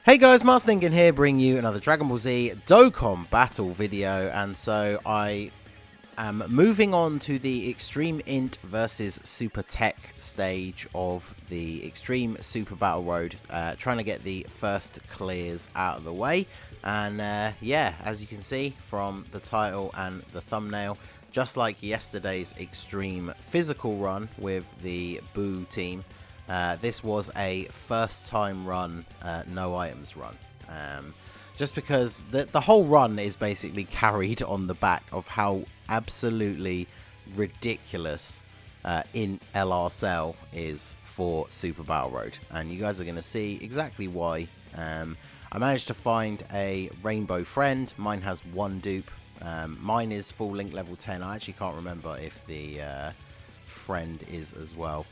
Hey guys, Marstinkin here, bringing you another Dragon Ball Z Dokkan battle video, and so I am moving on to the Extreme INT versus Super TEQ stage of the Extreme Super Battle Road, trying to get the first clears out of the way, and yeah, as you can see from the title and the thumbnail, just like yesterday's Extreme Physical run with the Boo team, this was a first time run, no items run. Just because the whole run is basically carried on the back of how absolutely ridiculous INT LR Cell is for Super Battle Road. And you guys are going to see exactly why. I managed to find a rainbow friend. Mine has one dupe. Mine is full link level 10. I actually can't remember if the friend is as well.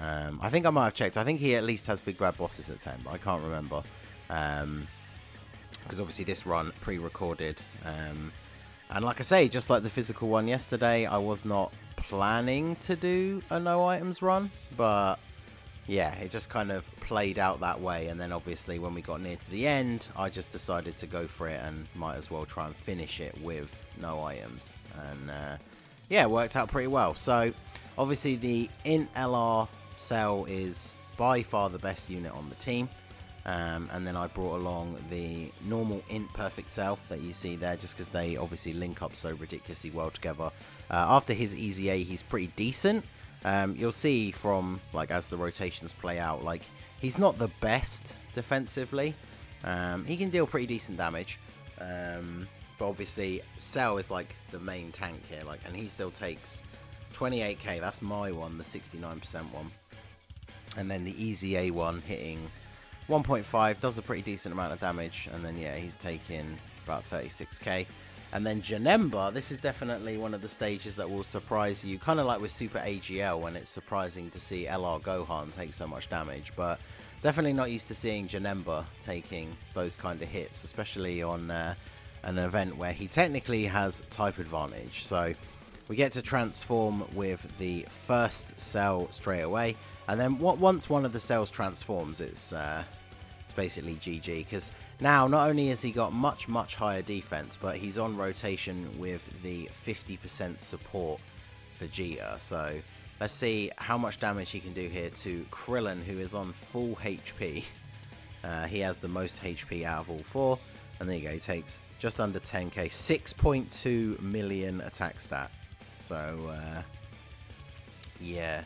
I think I might have checked. I think he at least has Big Bad Bosses at 10, but I can't remember. Because obviously this run pre-recorded. And like I say, just like the physical one yesterday, I was not planning to do a no items run. But yeah, it just kind of played out that way. And then obviously when we got near to the end, I just decided to go for it and might as well try and finish it with no items. And yeah, it worked out pretty well. So obviously the INT LR Cell is by far the best unit on the team, and then I brought along the normal INT Perfect Cell that you see there, just because they obviously link up so ridiculously well together. After his Easy A, he's pretty decent. You'll see from, like, as the rotations play out, like, he's not the best defensively. He can deal pretty decent damage, but obviously Cell is like the main tank here, like, and he still takes 28k. That's my one, the 69% one. And then the Easy A one hitting 1.5 does a pretty decent amount of damage. And then, yeah, he's taking about 36k. And then Janemba, this is definitely one of the stages that will surprise you. Kind of like with Super AGL, when it's surprising to see LR Gohan take so much damage. But definitely not used to seeing Janemba taking those kind of hits, especially on an event where he technically has type advantage. So we get to transform with the first cell straight away, and then once one of the cells transforms, it's basically GG, because now not only has he got much higher defense, but he's on rotation with the 50% support Vegeta. So let's see how much damage he can do here to Krillin, who is on full HP. He has the most HP out of all four, and there you go, he takes just under 10k, 6.2 million attack stat. So, yeah,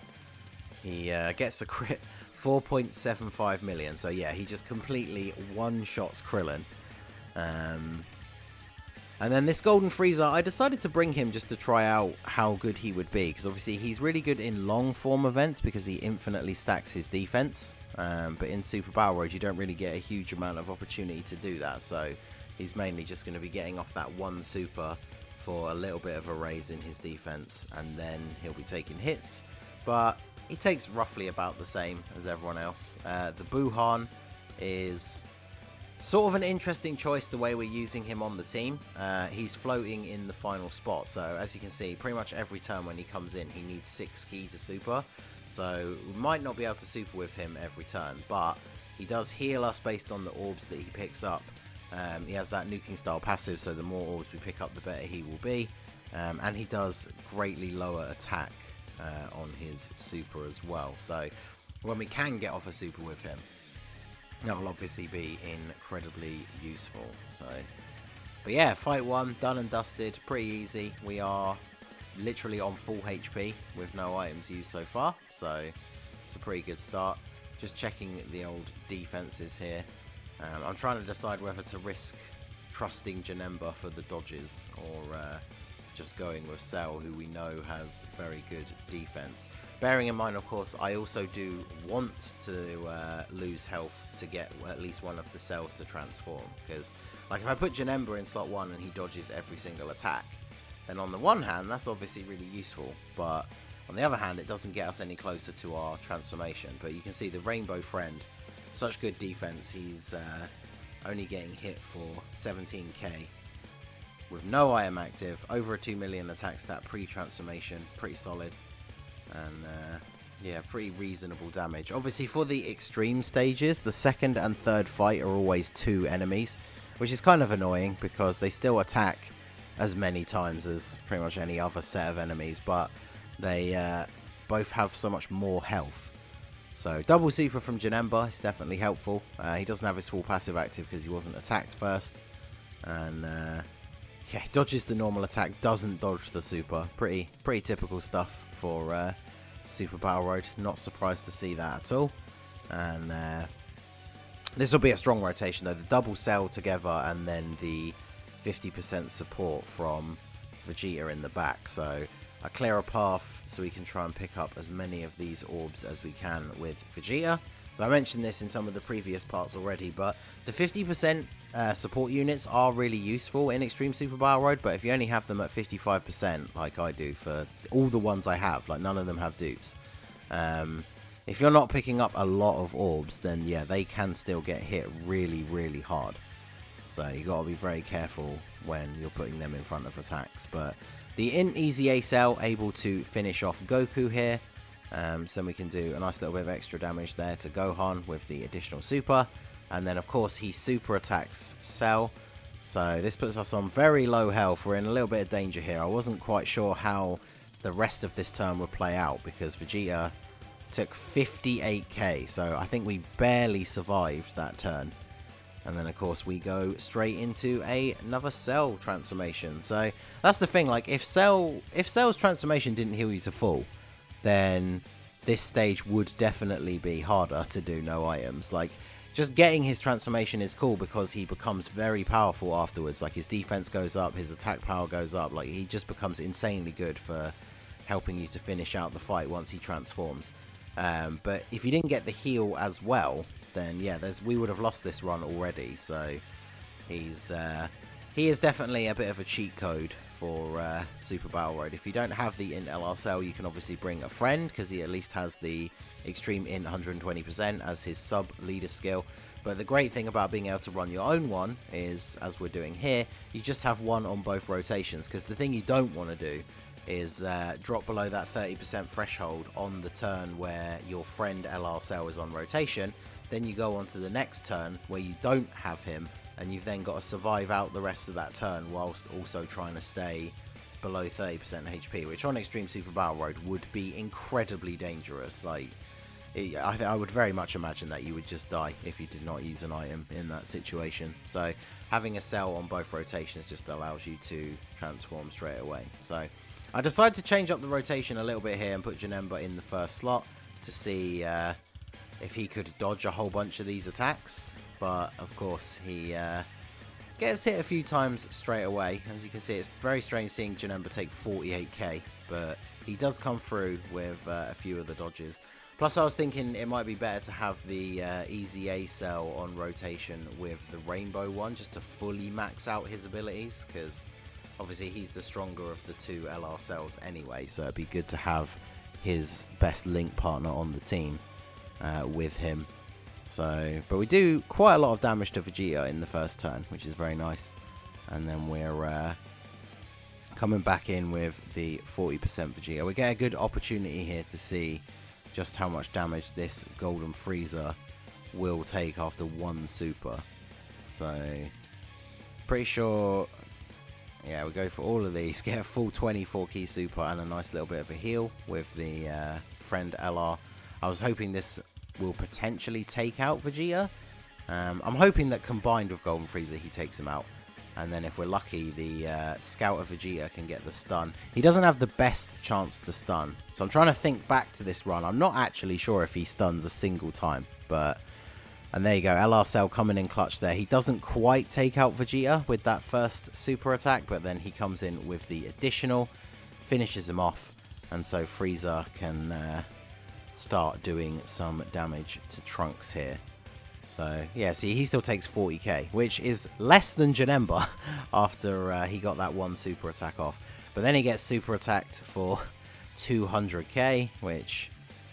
he gets a crit, 4.75 million. So, yeah, he just completely one-shots Krillin. And then this Golden Frieza, I decided to bring him just to try out how good he would be. Because, obviously, he's really good in long-form events because he infinitely stacks his defense. But in Super Battle Road, you don't really get a huge amount of opportunity to do that. So, he's mainly just going to be getting off that one super for a little bit of a raise in his defense, and then he'll be taking hits, but he takes roughly about the same as everyone else. The Buhan is sort of an interesting choice the way we're using him on the team. He's floating in the final spot, so as you can see, pretty much every turn when he comes in, he needs 6 ki to super, so we might not be able to super with him every turn, but he does heal us based on the orbs that he picks up. He has that nuking style passive, so the more orbs we pick up, the better he will be. And he does greatly lower attack on his super as well. So when we can get off a super with him, that will obviously be incredibly useful. So, but yeah, fight one, done and dusted, pretty easy. We are literally on full HP with no items used so far. So it's a pretty good start. Just checking the old defenses here. I'm trying to decide whether to risk trusting Janemba for the dodges or just going with Cell, who we know has very good defense. Bearing in mind, of course, I also do want to lose health to get at least one of the cells to transform. Because, like, if I put Janemba in slot 1 and he dodges every single attack, then on the one hand, that's obviously really useful. But on the other hand, it doesn't get us any closer to our transformation. But you can see the Rainbow Friend, such good defense, he's only getting hit for 17k with no item active, over a 2 million attack stat pre-transformation, pretty solid. And Yeah, pretty reasonable damage. Obviously, for the extreme stages, the second and third fight are always 2 enemies, which is kind of annoying because they still attack as many times as pretty much any other set of enemies, but they both have so much more health. So double super from Janemba is definitely helpful. He doesn't have his full passive active because he wasn't attacked first. And yeah, he dodges the normal attack, doesn't dodge the super. Pretty typical stuff for Super Battle Road. Not surprised to see that at all. And this will be a strong rotation though. The double cell together and then the 50% support from Vegeta in the back. So a clearer path so we can try and pick up as many of these orbs as we can with Vegeta. So I mentioned this in some of the previous parts already, but the 50% support units are really useful in Extreme Super Battle Road, but if you only have them at 55%, like I do for all the ones I have, like none of them have dupes, if you're not picking up a lot of orbs, then yeah, they can still get hit really hard. So you got to be very careful when you're putting them in front of attacks. But the INT Easy A cell able to finish off Goku here. So we can do a nice little bit of extra damage there to Gohan with the additional super. And then of course he super attacks Cell. So this puts us on very low health. We're in a little bit of danger here. I wasn't quite sure how the rest of this turn would play out because Vegeta took 58k. So I think we barely survived that turn. And then, of course, we go straight into another Cell transformation. So that's the thing. Like, if Cell's transformation didn't heal you to full, then this stage would definitely be harder to do no items. Like, just getting his transformation is cool because he becomes very powerful afterwards. Like, his defense goes up, his attack power goes up. Like, he just becomes insanely good for helping you to finish out the fight once he transforms. But if you didn't get the heal as well, then yeah, we would have lost this run already. So he is definitely a bit of a cheat code for Super Battle Road. If you don't have the INT LR cell, you can obviously bring a friend because he at least has the Extreme INT 120% as his sub leader skill. But the great thing about being able to run your own one is, as we're doing here, you just have one on both rotations, because the thing you don't want to do is drop below that 30% threshold on the turn where your friend LR cell is on rotation. Then you go on to the next turn where you don't have him, and you've then got to survive out the rest of that turn whilst also trying to stay below 30% HP, which on Extreme Super Battle Road would be incredibly dangerous. Like, I would very much imagine that you would just die if you did not use an item in that situation. So having a cell on both rotations just allows you to transform straight away. So I decided to change up the rotation a little bit here and put Janemba in the first slot to see if he could dodge a whole bunch of these attacks. But of course he gets hit a few times straight away. As you can see, it's very strange seeing Janemba take 48k, but he does come through with a few of the dodges. Plus I was thinking it might be better to have the Easy A cell on rotation with the Rainbow one, just to fully max out his abilities, because obviously he's the stronger of the two LR cells anyway, so it'd be good to have his best link partner on the team with him. So, but we do quite a lot of damage to Vegeta in the first turn, which is very nice. And then we're coming back in with the 40% Vegeta. We get a good opportunity here to see just how much damage this Golden Frieza will take after one super. So, pretty sure, yeah, we go for all of these. Get a full 24 key super and a nice little bit of a heal with the friend LR. I was hoping this will potentially take out Vegeta. I'm hoping that combined with Golden Frieza he takes him out, and then if we're lucky the Scout of Vegeta can get the stun. He doesn't have the best chance to stun, so I'm trying to think back to this run. I'm not actually sure if he stuns a single time, but and there you go, LR Cell coming in clutch there. He doesn't quite take out Vegeta with that first super attack, but then he comes in with the additional, finishes him off, and so Frieza can start doing some damage to Trunks here. So yeah, see, he still takes 40k, which is less than Janemba after he got that one super attack off. But then he gets super attacked for 200k, which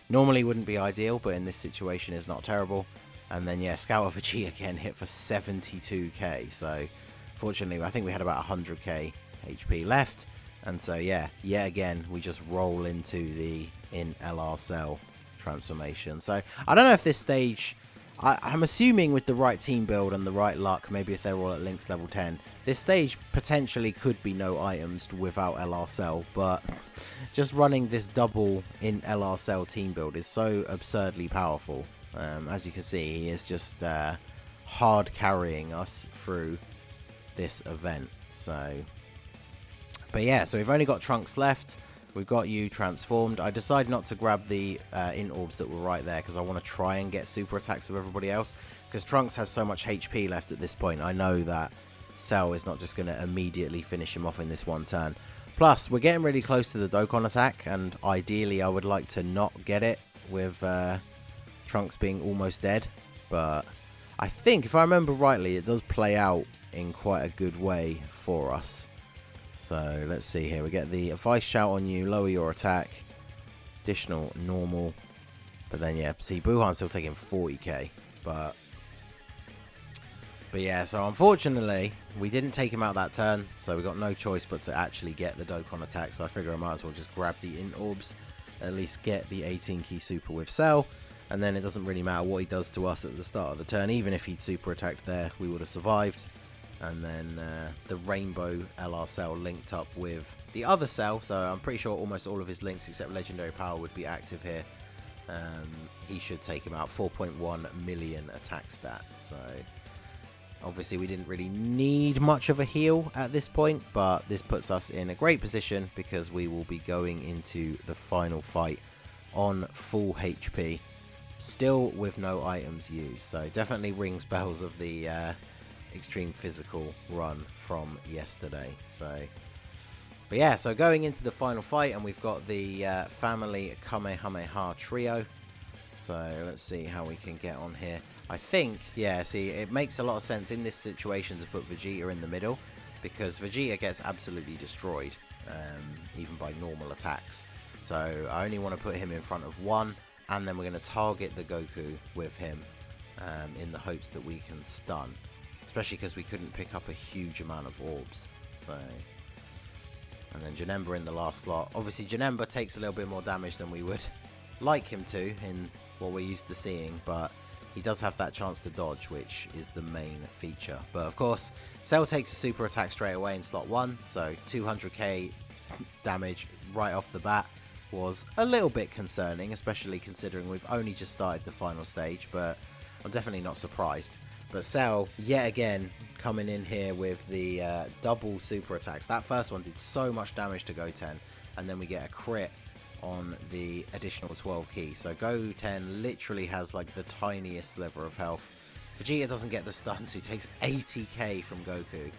normally wouldn't be ideal, but in this situation is not terrible. And then yeah, Scout of Vegeta again hit for 72k. So fortunately, I think we had about 100k HP left. And so yeah, yet again, we just roll into the INT LR cell transformation. So I don't know if this stage, I'm assuming with the right team build and the right luck, maybe if they're all at Link's level 10, this stage potentially could be no items without LR Cell, but just running this double in LR Cell team build is so absurdly powerful. As you can see, he is just hard carrying us through this event. So, but yeah, so we've only got Trunks left. We've got you transformed. I decided not to grab the int orbs that were right there because I want to try and get super attacks with everybody else. Because Trunks has so much HP left at this point. I know that Cell is not just going to immediately finish him off in this one turn. Plus, we're getting really close to the Dokkan attack. And ideally, I would like to not get it with Trunks being almost dead. But I think, if I remember rightly, it does play out in quite a good way for us. So let's see here. We get the Vice Shout on you, lower your attack, additional normal. But then, yeah, see, Buhan's still taking 40k. But yeah, so unfortunately, we didn't take him out that turn. So we got no choice but to actually get the Dokkan attack. So I figure I might as well just grab the int orbs. At least get the 18 key super with Cell. And then it doesn't really matter what he does to us at the start of the turn. Even if he'd super attacked there, we would have survived. And then the Rainbow LR Cell linked up with the other Cell. So I'm pretty sure almost all of his links except Legendary Power would be active here. He should take him out. 4.1 million attack stat. So obviously we didn't really need much of a heal at this point. But this puts us in a great position because we will be going into the final fight on full HP. Still with no items used. So definitely rings bells of the extreme physical run from yesterday. So, but yeah, so going into the final fight, and we've got the family Kamehameha trio. So let's see how we can get on here. I think, yeah, see, it makes a lot of sense in this situation to put Vegeta in the middle, because Vegeta gets absolutely destroyed, even by normal attacks. So I only want to put him in front of one, and then we're going to target the Goku with him in the hopes that we can stun. Especially because we couldn't pick up a huge amount of orbs. So, and then Janemba in the last slot. Obviously, Janemba takes a little bit more damage than we would like him to in what we're used to seeing. But he does have that chance to dodge, which is the main feature. But of course, Cell takes a super attack straight away in slot 1. So 200k damage right off the bat was a little bit concerning. Especially considering we've only just started the final stage. But I'm definitely not surprised. But Cell, yet again, coming in here with the double super attacks. That first one did so much damage to Goten, and then we get a crit on the additional 12 key. So Goten literally has like the tiniest sliver of health. Vegeta doesn't get the stun, so he takes 80k from Goku.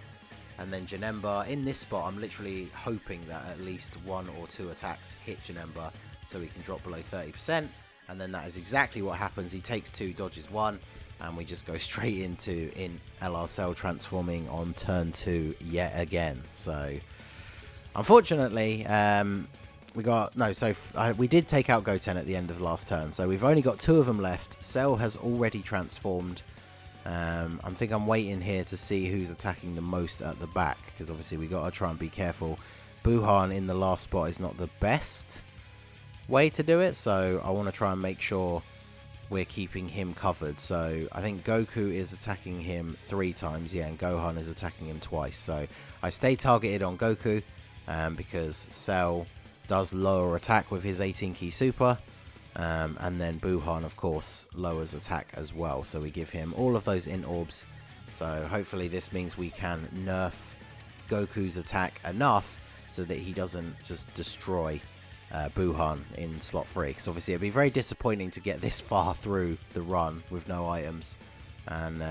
And then Janemba, in this spot, I'm literally hoping that at least 1 or 2 attacks hit Janemba, so he can drop below 30%. And then that is exactly what happens. He takes 2, dodges 1. And we just go straight into LR Cell transforming on turn 2 yet again. So, unfortunately, we did take out Goten at the end of the last turn. So we've only got 2 of them left. Cell has already transformed. I think I'm waiting here to see who's attacking the most at the back. Because obviously we got to try and be careful. Buhan in the last spot is not the best way to do it. So I want to try and make sure we're keeping him covered. So I think Goku is attacking him 3 times, yeah, and Gohan is attacking him twice. So I stay targeted on Goku because Cell does lower attack with his 18 key super, and then Buhan of course lowers attack as well. So we give him all of those int orbs. So hopefully this means we can nerf Goku's attack enough so that he doesn't just destroy Buhan in slot 3, because obviously it'd be very disappointing to get this far through the run with no items and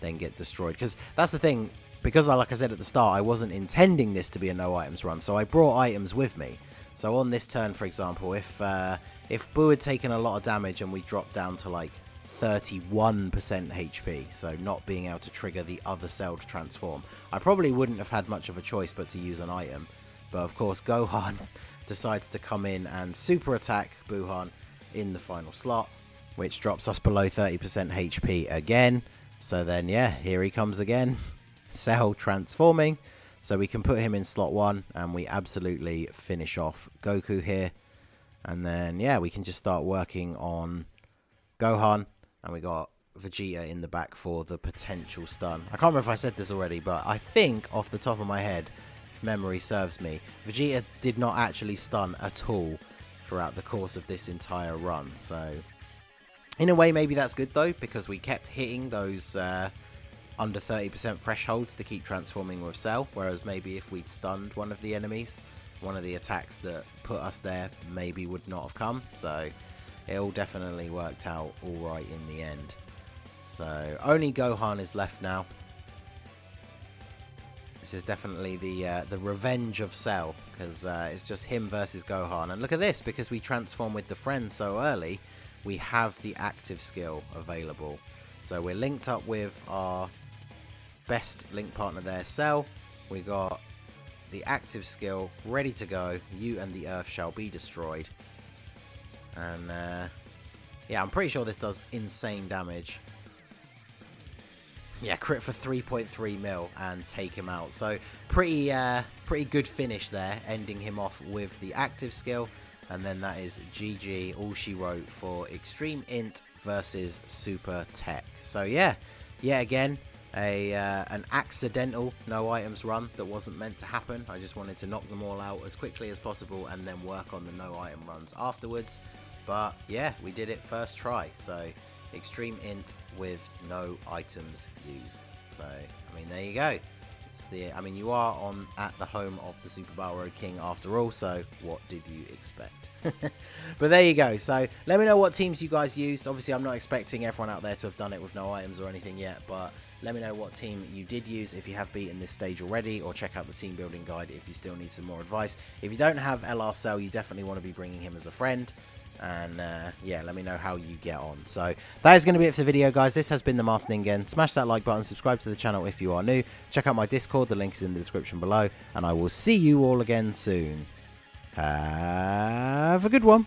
then get destroyed. Because that's the thing, because like I said at the start, I wasn't intending this to be a no items run, so I brought items with me. So on this turn, for example, if Boo had taken a lot of damage and we dropped down to like 31% HP, so not being able to trigger the other cell to transform, I probably wouldn't have had much of a choice but to use an item. But of course Gohan decides to come in and super attack Buhan in the final slot, which drops us below 30% HP again. So then, yeah, here he comes again. Cell transforming. So we can put him in slot 1, and we absolutely finish off Goku here. And then, yeah, we can just start working on Gohan. And we got Vegeta in the back for the potential stun. I can't remember if I said this already, but I think off the top of my head, if memory serves me, Vegeta did not actually stun at all throughout the course of this entire run. So, in a way, maybe that's good, though, because we kept hitting those under 30% thresholds to keep transforming with Cell, whereas maybe if we'd stunned one of the enemies, one of the attacks that put us there maybe would not have come. So it all definitely worked out all right in the end. So only Gohan is left now. This is definitely the revenge of Cell, because it's just him versus Gohan. And look at this, because we transform with the friends so early, we have the active skill available. So we're linked up with our best link partner there, Cell. We got the active skill ready to go. You and the Earth shall be destroyed. And yeah, I'm pretty sure this does insane damage. Yeah, crit for 3.3 mil and take him out. So pretty good finish there, ending him off with the active skill. And then that is GG, all she wrote for Extreme Int versus Super TEQ. So yeah, yet again, an accidental no items run that wasn't meant to happen. I just wanted to knock them all out as quickly as possible and then work on the no item runs afterwards. But yeah, we did it first try. So Extreme Int with no items used. So I mean, there you go. I mean, you are at the home of the Super Battle Road King after all, so what did you expect? But there you go. So let me know what teams you guys used. Obviously, I'm not expecting everyone out there to have done it with no items or anything yet, but let me know what team you did use if you have beaten this stage already, or check out the team building guide if you still need some more advice. If you don't have LR Cell, you definitely want to be bringing him as a friend. And yeah, let me know how you get on. So that is going to be it for the video, guys. This has been the Master Ningen. Smash that like button, subscribe to the channel if you are new, check out my Discord, the link is in the description below, and I will see you all again soon. Have a good one.